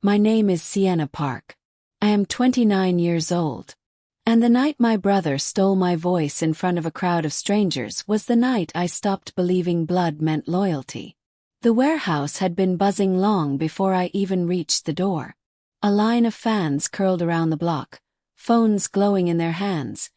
My name is Sienna Park. I am 29 years old. And the night my brother stole my voice in front of a crowd of strangers was the night I stopped believing blood meant loyalty. The warehouse had been buzzing long before I even reached the door. A line of fans curled around the block, phones glowing in their hands,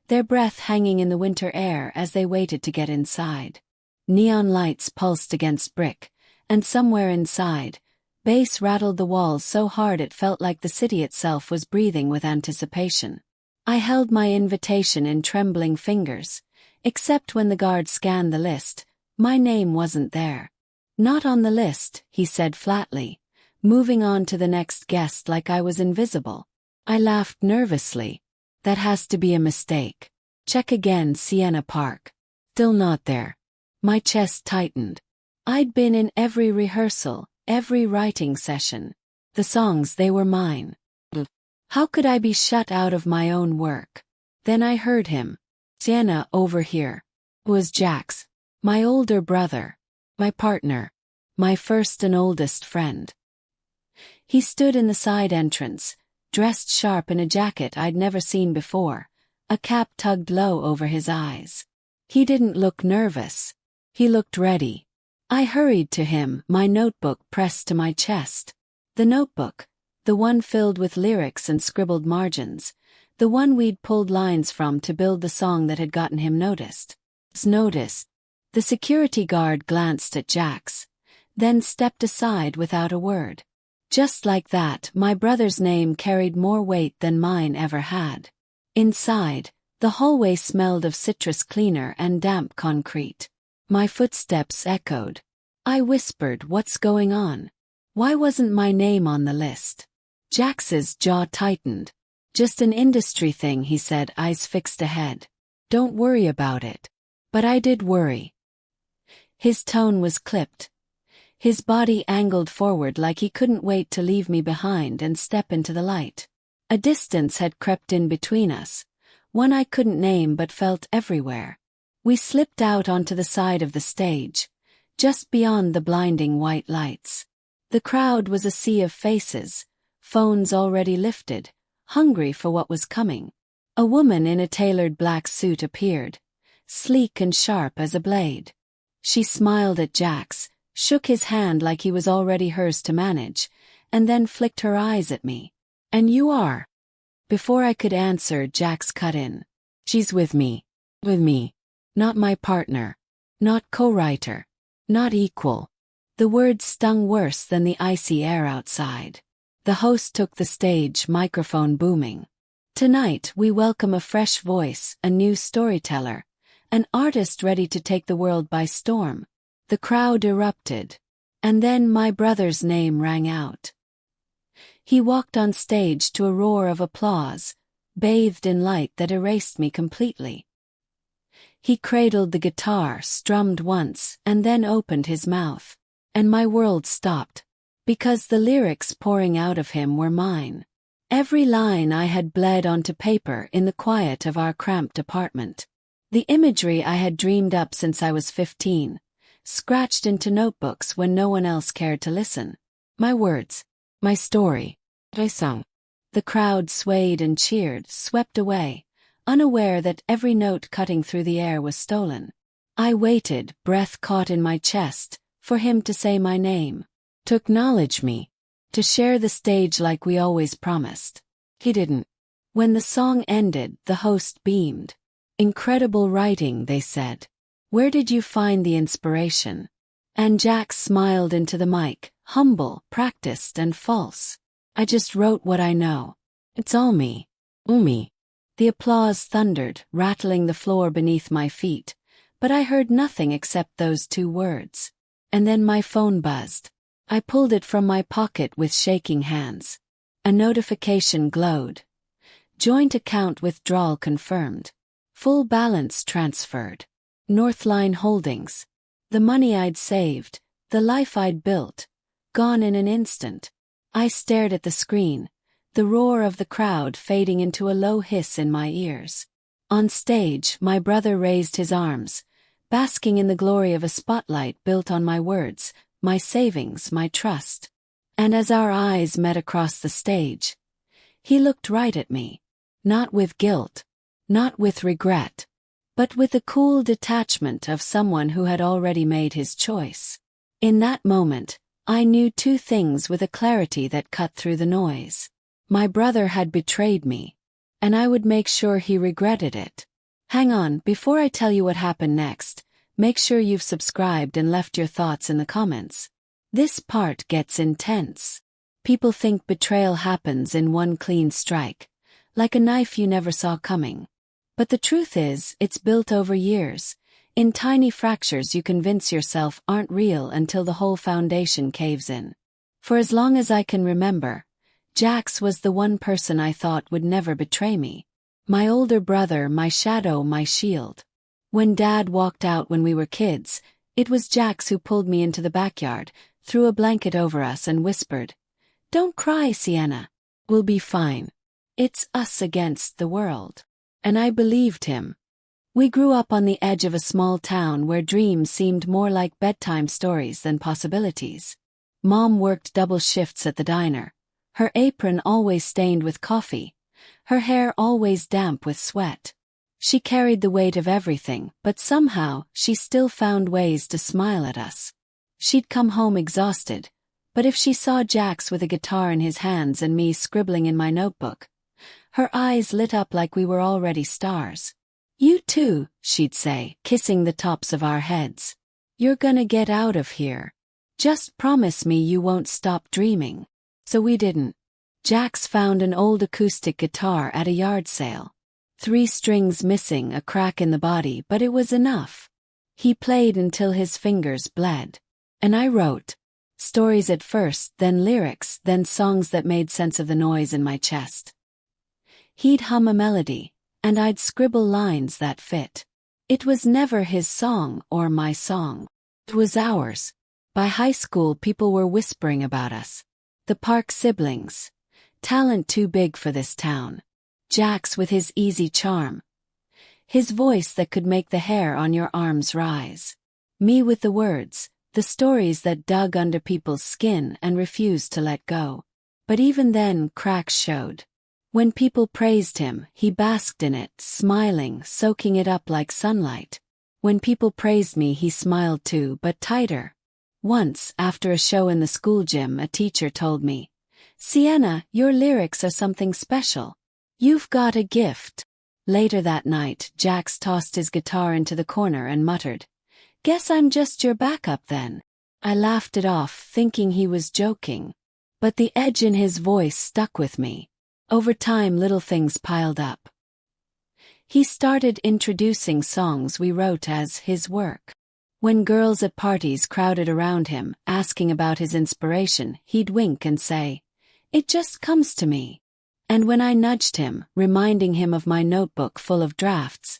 their breath hanging in the winter air as they waited to get inside. Neon lights pulsed against brick, and somewhere inside, bass rattled the walls so hard it felt like the city itself was breathing with anticipation. I held my invitation in trembling fingers, except when the guard scanned the list, my name wasn't there. Not on the list, he said flatly, moving on to the next guest like I was invisible. I laughed nervously. That has to be a mistake. Check again, Sienna Park. Still not there. My chest tightened. I'd been in every rehearsal, every writing session. The songs, they were mine. How could I be shut out of my own work? Then I heard him. Sienna, over here. It was Jax. My older brother. My partner. My first and oldest friend. He stood in the side entrance, dressed sharp in a jacket I'd never seen before, a cap tugged low over his eyes. He didn't look nervous. He looked ready. I hurried to him, my notebook pressed to my chest. The notebook, the one filled with lyrics and scribbled margins, the one we'd pulled lines from to build the song that had gotten him noticed. The security guard glanced at Jax, then stepped aside without a word. Just like that, my brother's name carried more weight than mine ever had. Inside, the hallway smelled of citrus cleaner and damp concrete. My footsteps echoed. I whispered, "What's going on? Why wasn't my name on the list?" Jax's jaw tightened. "Just an industry thing," he said, eyes fixed ahead. "Don't worry about it." But I did worry. His tone was clipped. His body angled forward like he couldn't wait to leave me behind and step into the light. A distance had crept in between us, one I couldn't name but felt everywhere. We slipped out onto the side of the stage, just beyond the blinding white lights. The crowd was a sea of faces, phones already lifted, hungry for what was coming. A woman in a tailored black suit appeared, sleek and sharp as a blade. She smiled at Jax, shook his hand like he was already hers to manage, and then flicked her eyes at me. "And you are?" Before I could answer, Jax cut in. "She's with me. With me. Not my partner. Not co-writer. Not equal." The words stung worse than the icy air outside. The host took the stage, microphone booming. "Tonight we welcome a fresh voice, a new storyteller, an artist ready to take the world by storm." The crowd erupted. And then my brother's name rang out. He walked on stage to a roar of applause, bathed in light that erased me completely. He cradled the guitar, strummed once, and then opened his mouth. And my world stopped. Because the lyrics pouring out of him were mine. Every line I had bled onto paper in the quiet of our cramped apartment. The imagery I had dreamed up since I was 15, scratched into notebooks when no one else cared to listen. My words. My story. I sung. The crowd swayed and cheered, swept away, unaware that every note cutting through the air was stolen. I waited, breath caught in my chest, for him to say my name, to acknowledge me, to share the stage like we always promised. He didn't. When the song ended, the host beamed. "Incredible writing," they said. "Where did you find the inspiration?" And Jax smiled into the mic, humble, practiced, and false. "I just wrote what I know. It's all me. All me." The applause thundered, rattling the floor beneath my feet, but I heard nothing except those two words. And then my phone buzzed. I pulled it from my pocket with shaking hands. A notification glowed. Joint account withdrawal confirmed. Full balance transferred. Northline Holdings. The money I'd saved, the life I'd built, gone in an instant. I stared at the screen, the roar of the crowd fading into a low hiss in my ears. On stage, my brother raised his arms, basking in the glory of a spotlight built on my words, my savings, my trust. And as our eyes met across the stage, he looked right at me. Not with guilt, not with regret, but with the cool detachment of someone who had already made his choice. In that moment, I knew two things with a clarity that cut through the noise. My brother had betrayed me, and I would make sure he regretted it. Hang on, before I tell you what happened next, make sure you've subscribed and left your thoughts in the comments. This part gets intense. People think betrayal happens in one clean strike, like a knife you never saw coming. But the truth is, it's built over years, in tiny fractures you convince yourself aren't real until the whole foundation caves in. For as long as I can remember, Jax was the one person I thought would never betray me. My older brother, my shadow, my shield. When Dad walked out when we were kids, it was Jax who pulled me into the backyard, threw a blanket over us and whispered, "Don't cry, Sienna. We'll be fine. It's us against the world." And I believed him. We grew up on the edge of a small town where dreams seemed more like bedtime stories than possibilities. Mom worked double shifts at the diner, her apron always stained with coffee, her hair always damp with sweat. She carried the weight of everything, but somehow she still found ways to smile at us. She'd come home exhausted, but if she saw Jax with a guitar in his hands and me scribbling in my notebook, her eyes lit up like we were already stars. "You too," she'd say, kissing the tops of our heads. "You're gonna get out of here. Just promise me you won't stop dreaming." So we didn't. Jax found an old acoustic guitar at a yard sale. 3 strings missing, a crack in the body, but it was enough. He played until his fingers bled. And I wrote. Stories at first, then lyrics, then songs that made sense of the noise in my chest. He'd hum a melody, and I'd scribble lines that fit. It was never his song or my song. It was ours. By high school, people were whispering about us. The Park siblings. Talent too big for this town. Jax with his easy charm. His voice that could make the hair on your arms rise. Me with the words, the stories that dug under people's skin and refused to let go. But even then, cracks showed. When people praised him, he basked in it, smiling, soaking it up like sunlight. When people praised me, he smiled too, but tighter. Once, after a show in the school gym, a teacher told me, "Sienna, your lyrics are something special. You've got a gift." Later that night, Jax tossed his guitar into the corner and muttered, "Guess I'm just your backup then." I laughed it off, thinking he was joking. But the edge in his voice stuck with me. Over time, little things piled up. He started introducing songs we wrote as his work. When girls at parties crowded around him, asking about his inspiration, he'd wink and say, "It just comes to me." And when I nudged him, reminding him of my notebook full of drafts,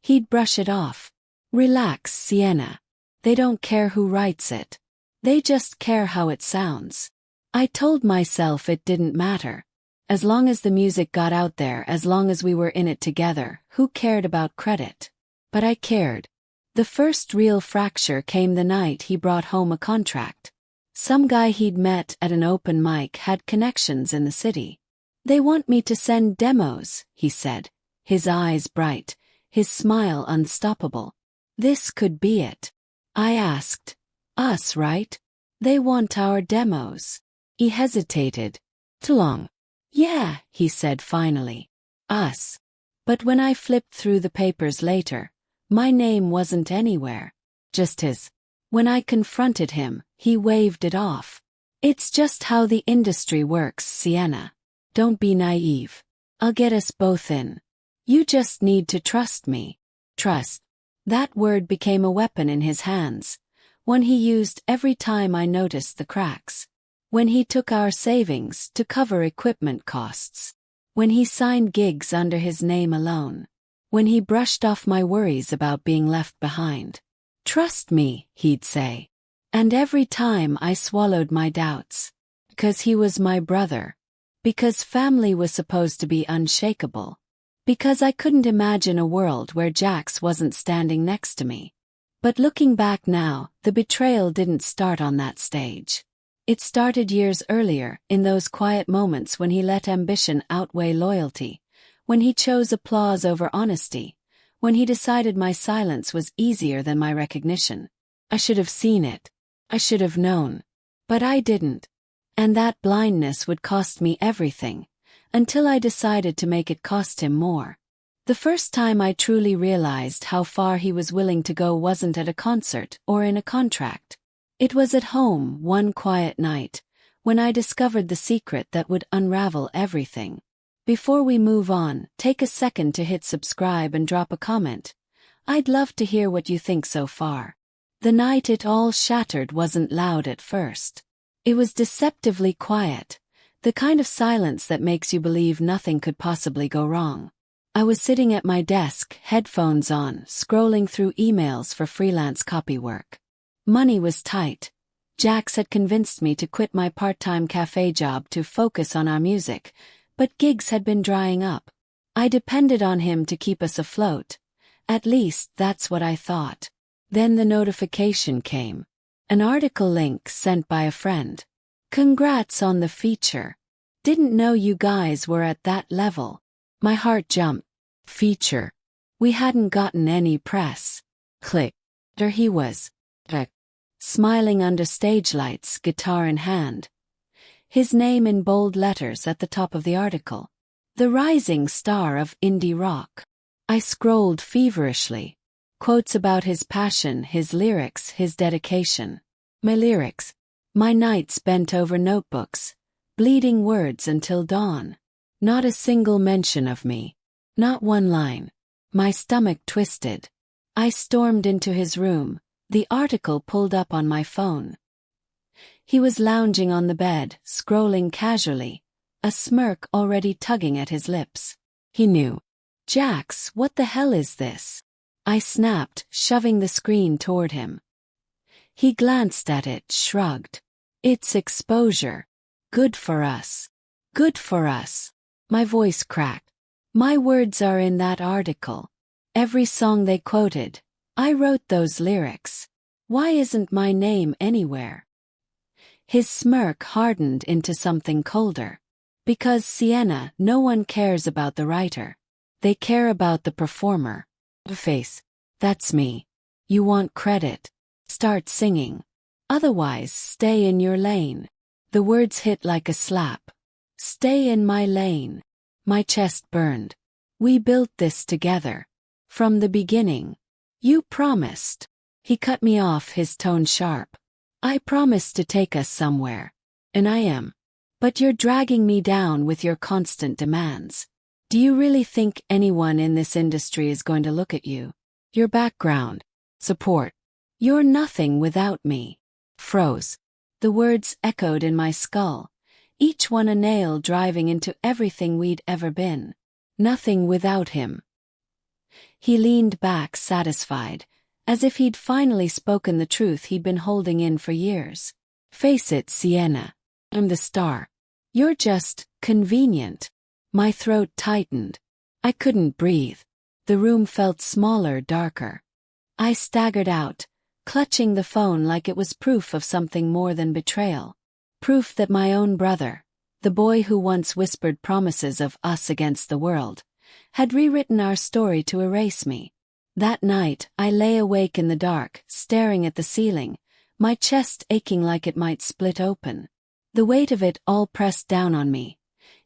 he'd brush it off. "Relax, Sienna. They don't care who writes it. They just care how it sounds." I told myself it didn't matter. As long as the music got out there, as long as we were in it together, who cared about credit? But I cared. The first real fracture came the night he brought home a contract. Some guy he'd met at an open mic had connections in the city. "They want me to send demos," he said, his eyes bright, his smile unstoppable. This could be it. I asked, "Us, right? They want our demos." He hesitated. "Too long." "Yeah," he said finally. "Us." But when I flipped through the papers later, my name wasn't anywhere. Just his. When I confronted him, he waved it off. "It's just how the industry works, Sienna. Don't be naive. I'll get us both in. You just need to trust me." Trust. That word became a weapon in his hands, one he used every time I noticed the cracks. When he took our savings to cover equipment costs. When he signed gigs under his name alone. When he brushed off my worries about being left behind. "Trust me," he'd say. And every time I swallowed my doubts. Because he was my brother. Because family was supposed to be unshakable. Because I couldn't imagine a world where Jax wasn't standing next to me. But looking back now, the betrayal didn't start on that stage. It started years earlier, in those quiet moments when he let ambition outweigh loyalty, when he chose applause over honesty, when he decided my silence was easier than my recognition. I should have seen it. I should have known. But I didn't. And that blindness would cost me everything, until I decided to make it cost him more. The first time I truly realized how far he was willing to go wasn't at a concert or in a contract. It was at home one quiet night, when I discovered the secret that would unravel everything. Before we move on, take a second to hit subscribe and drop a comment. I'd love to hear what you think so far. The night it all shattered wasn't loud at first. It was deceptively quiet, the kind of silence that makes you believe nothing could possibly go wrong. I was sitting at my desk, headphones on, scrolling through emails for freelance copywork. Money was tight. Jax had convinced me to quit my part-time cafe job to focus on our music, but gigs had been drying up. I depended on him to keep us afloat. At least that's what I thought. Then the notification came. An article link sent by a friend. Congrats on the feature. Didn't know you guys were at that level. My heart jumped. Feature. We hadn't gotten any press. Click. There he was. Smiling under stage lights, guitar in hand. His name in bold letters at the top of the article. The rising star of indie rock. I scrolled feverishly. Quotes about his passion, his lyrics, his dedication. My lyrics. My nights bent over notebooks, bleeding words until dawn. Not a single mention of me. Not one line. My stomach twisted. I stormed into his room. The article pulled up on my phone. He was lounging on the bed, scrolling casually, a smirk already tugging at his lips. He knew. Jax, what the hell is this? I snapped, shoving the screen toward him. He glanced at it, shrugged. It's exposure. Good for us. Good for us. My voice cracked. My words are in that article. Every song they quoted. I wrote those lyrics. Why isn't my name anywhere? His smirk hardened into something colder. Because Sienna, no one cares about the writer. They care about the performer. Face. That's me. You want credit. Start singing. Otherwise, stay in your lane. The words hit like a slap. Stay in my lane. My chest burned. We built this together. From the beginning. You promised. He cut me off, his tone sharp. I promised to take us somewhere. And I am. But you're dragging me down with your constant demands. Do you really think anyone in this industry is going to look at you? Your background. Support. You're nothing without me. Froze. The words echoed in my skull, each one a nail driving into everything we'd ever been. Nothing without him. He leaned back, satisfied, as if he'd finally spoken the truth he'd been holding in for years. Face it, Sienna. I'm the star. You're just convenient. My throat tightened. I couldn't breathe. The room felt smaller, darker. I staggered out, clutching the phone like it was proof of something more than betrayal. Proof that my own brother, the boy who once whispered promises of us against the world, had rewritten our story to erase me. That night, I lay awake in the dark, staring at the ceiling, my chest aching like it might split open. The weight of it all pressed down on me.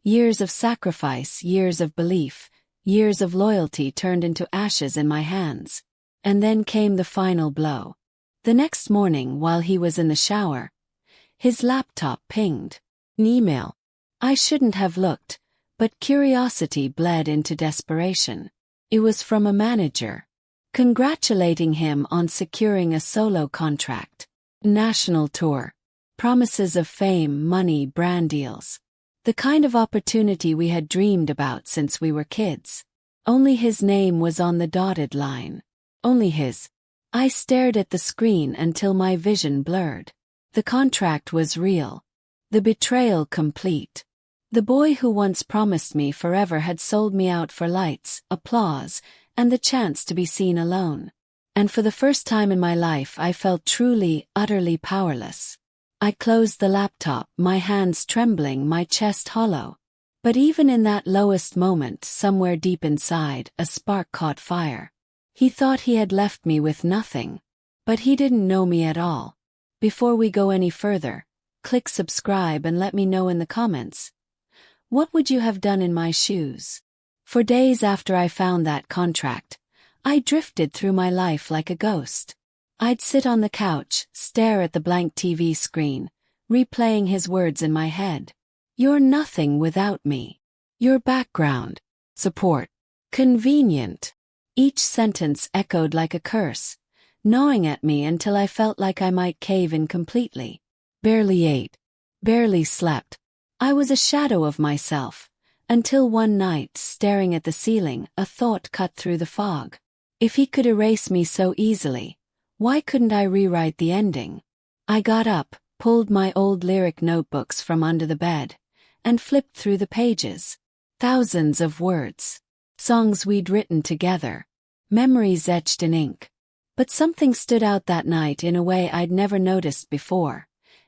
Years of sacrifice, years of belief, years of loyalty turned into ashes in my hands. And then came the final blow. The next morning, while he was in the shower, his laptop pinged. An email. I shouldn't have looked, but curiosity bled into desperation. It was from a manager, congratulating him on securing a solo contract. National tour. Promises of fame, money, brand deals. The kind of opportunity we had dreamed about since we were kids. Only his name was on the dotted line. Only his. I stared at the screen until my vision blurred. The contract was real. The betrayal complete. The boy who once promised me forever had sold me out for lights, applause, and the chance to be seen alone. And for the first time in my life I felt truly, utterly powerless. I closed the laptop, my hands trembling, my chest hollow. But even in that lowest moment, somewhere deep inside, a spark caught fire. He thought he had left me with nothing. But he didn't know me at all. Before we go any further, click subscribe and let me know in the comments. What would you have done in my shoes? For days after I found that contract, I drifted through my life like a ghost. I'd sit on the couch, stare at the blank TV screen, replaying his words in my head. You're nothing without me. Your background, support, convenient. Each sentence echoed like a curse, gnawing at me until I felt like I might cave in completely. Barely ate, barely slept. I was a shadow of myself, until one night, staring at the ceiling, a thought cut through the fog. If he could erase me so easily, why couldn't I rewrite the ending? I got up, pulled my old lyric notebooks from under the bed, and flipped through the pages. Thousands of words. Songs we'd written together. Memories etched in ink. But something stood out that night in a way I'd never noticed before.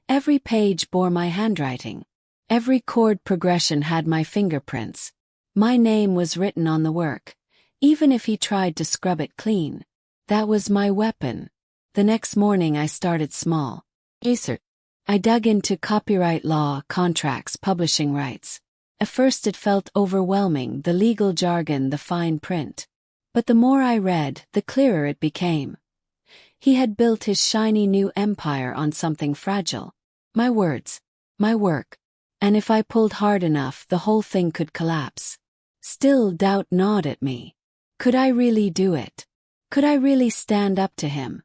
Every page bore my handwriting. Every chord progression had my fingerprints. My name was written on the work, even if he tried to scrub it clean. That was my weapon. The next morning I started small. Research. I dug into copyright law, contracts, publishing rights. At first it felt overwhelming, the legal jargon, the fine print. But the more I read, the clearer it became. He had built his shiny new empire on something fragile. My words. My work. And if I pulled hard enough, the whole thing could collapse. Still, doubt gnawed at me. Could I really do it? Could I really stand up to him?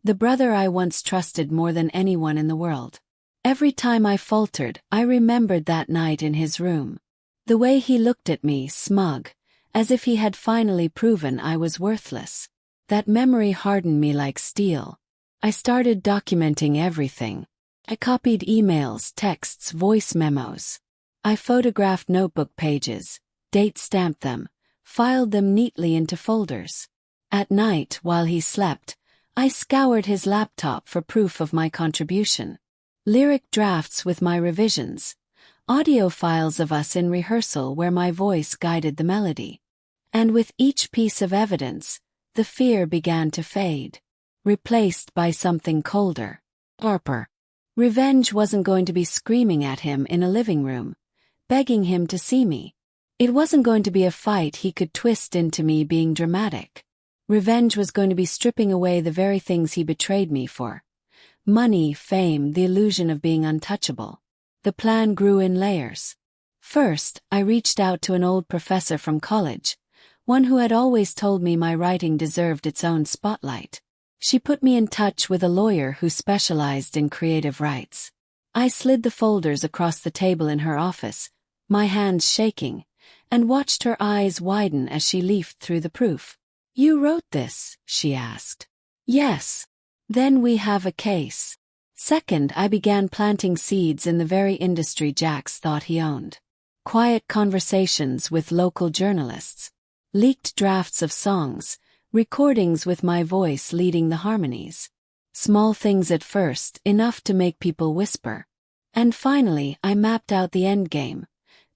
The brother I once trusted more than anyone in the world. Every time I faltered, I remembered that night in his room. The way he looked at me, smug, as if he had finally proven I was worthless. That memory hardened me like steel. I started documenting everything. I copied emails, texts, voice memos. I photographed notebook pages, date-stamped them, filed them neatly into folders. At night, while he slept, I scoured his laptop for proof of my contribution. Lyric drafts with my revisions. Audio files of us in rehearsal where my voice guided the melody. And with each piece of evidence, the fear began to fade, replaced by something colder. Harper. Revenge wasn't going to be screaming at him in a living room, begging him to see me. It wasn't going to be a fight he could twist into me being dramatic. Revenge was going to be stripping away the very things he betrayed me for. Money, fame, the illusion of being untouchable. The plan grew in layers. First, I reached out to an old professor from college, one who had always told me my writing deserved its own spotlight. She put me in touch with a lawyer who specialized in creative rights. I slid the folders across the table in her office, my hands shaking, and watched her eyes widen as she leafed through the proof. "You wrote this?" she asked. "Yes." "Then we have a case." Second, I began planting seeds in the very industry Jax thought he owned. Quiet conversations with local journalists. Leaked drafts of songs, recordings with my voice leading the harmonies. Small things at first, enough to make people whisper. And finally, I mapped out the endgame.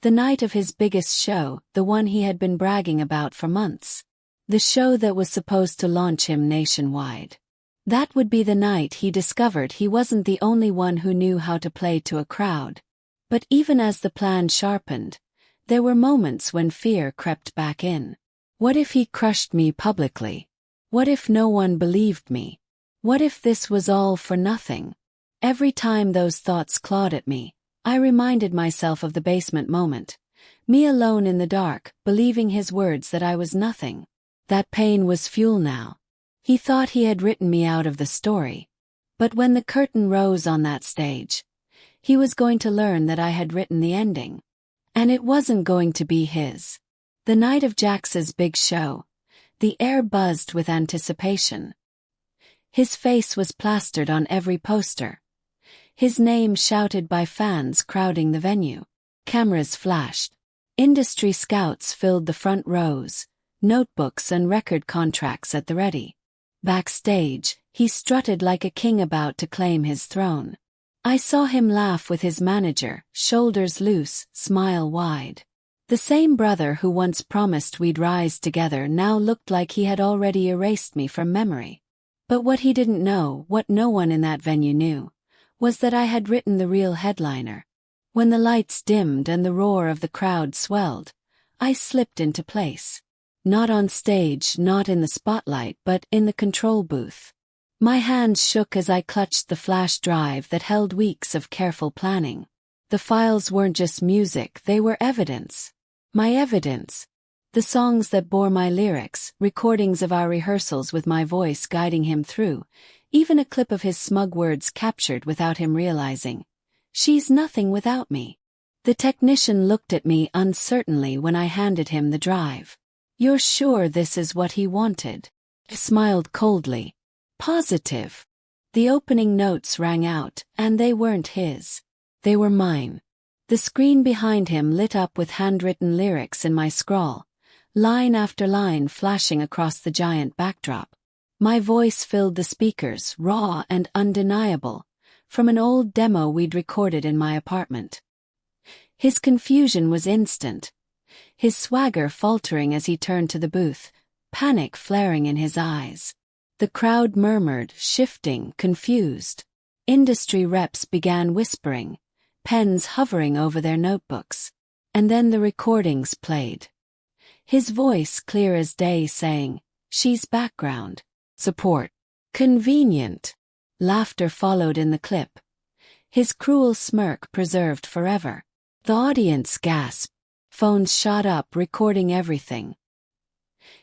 The night of his biggest show, the one he had been bragging about for months. The show that was supposed to launch him nationwide. That would be the night he discovered he wasn't the only one who knew how to play to a crowd. But even as the plan sharpened, there were moments when fear crept back in. What if he crushed me publicly? What if no one believed me? What if this was all for nothing? Every time those thoughts clawed at me, I reminded myself of the basement moment. Me alone in the dark, believing his words that I was nothing. That pain was fuel now. He thought he had written me out of the story. But when the curtain rose on that stage, he was going to learn that I had written the ending. And it wasn't going to be his. The night of Jax's big show, the air buzzed with anticipation. His face was plastered on every poster. His name shouted by fans crowding the venue. Cameras flashed. Industry scouts filled the front rows, notebooks and record contracts at the ready. Backstage, he strutted like a king about to claim his throne. I saw him laugh with his manager, shoulders loose, smile wide. The same brother who once promised we'd rise together now looked like he had already erased me from memory. But what he didn't know, what no one in that venue knew, was that I had written the real headliner. When the lights dimmed and the roar of the crowd swelled, I slipped into place. Not on stage, not in the spotlight, but in the control booth. My hands shook as I clutched the flash drive that held weeks of careful planning. The files weren't just music, they were evidence. My evidence. The songs that bore my lyrics, recordings of our rehearsals with my voice guiding him through, even a clip of his smug words captured without him realizing. She's nothing without me. The technician looked at me uncertainly when I handed him the drive. You're sure this is what he wanted? I smiled coldly. Positive. The opening notes rang out, and they weren't his. They were mine. The screen behind him lit up with handwritten lyrics in my scrawl, line after line flashing across the giant backdrop. My voice filled the speakers, raw and undeniable, from an old demo we'd recorded in my apartment. His confusion was instant. His swagger faltering as he turned to the booth, panic flaring in his eyes. The crowd murmured, shifting, confused. Industry reps began whispering, pens hovering over their notebooks. And then the recordings played. His voice clear as day saying, "She's background. Support. Convenient." Laughter followed in the clip. His cruel smirk preserved forever. The audience gasped. Phones shot up, recording everything.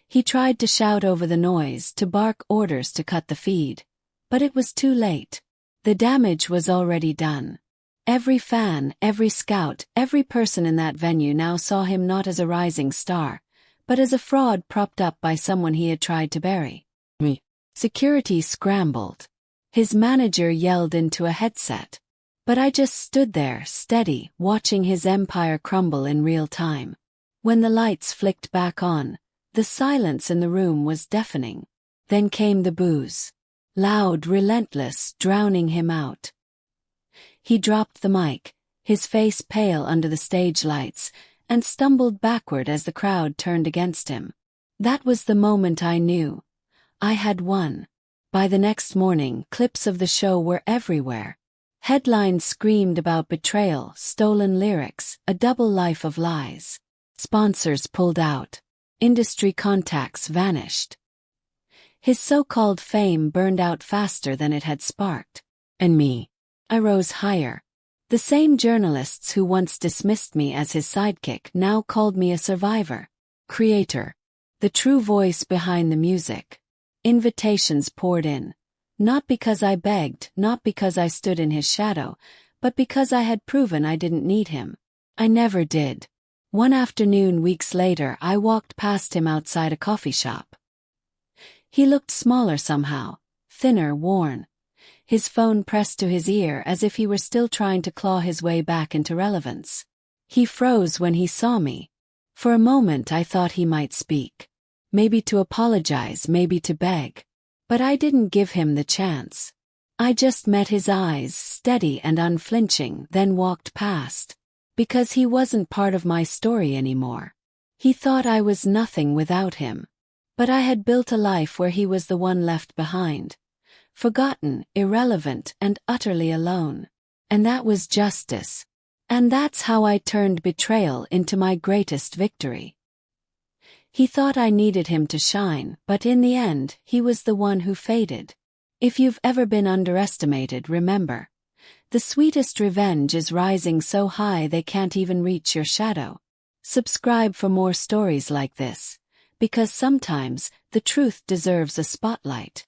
He tried to shout over the noise, to bark orders to cut the feed. But it was too late. The damage was already done. Every fan, every scout, every person in that venue now saw him not as a rising star, but as a fraud propped up by someone he had tried to bury. Me. Security scrambled. His manager yelled into a headset. But I just stood there, steady, watching his empire crumble in real time. When the lights flicked back on, the silence in the room was deafening. Then came the boos. Loud, relentless, drowning him out. He dropped the mic, his face pale under the stage lights, and stumbled backward as the crowd turned against him. That was the moment I knew. I had won. By the next morning, clips of the show were everywhere. Headlines screamed about betrayal, stolen lyrics, a double life of lies. Sponsors pulled out. Industry contacts vanished. His so-called fame burned out faster than it had sparked. And me. I rose higher. The same journalists who once dismissed me as his sidekick now called me a survivor. Creator. The true voice behind the music. Invitations poured in. Not because I begged, not because I stood in his shadow, but because I had proven I didn't need him. I never did. One afternoon weeks later I walked past him outside a coffee shop. He looked smaller somehow, thinner, worn. His phone pressed to his ear as if he were still trying to claw his way back into relevance. He froze when he saw me. For a moment I thought he might speak. Maybe to apologize, maybe to beg. But I didn't give him the chance. I just met his eyes, steady and unflinching, then walked past. Because he wasn't part of my story anymore. He thought I was nothing without him. But I had built a life where he was the one left behind. Forgotten, irrelevant, and utterly alone. And that was justice. And that's how I turned betrayal into my greatest victory. He thought I needed him to shine, but in the end, he was the one who faded. If you've ever been underestimated, remember. The sweetest revenge is rising so high they can't even reach your shadow. Subscribe for more stories like this, because sometimes the truth deserves a spotlight.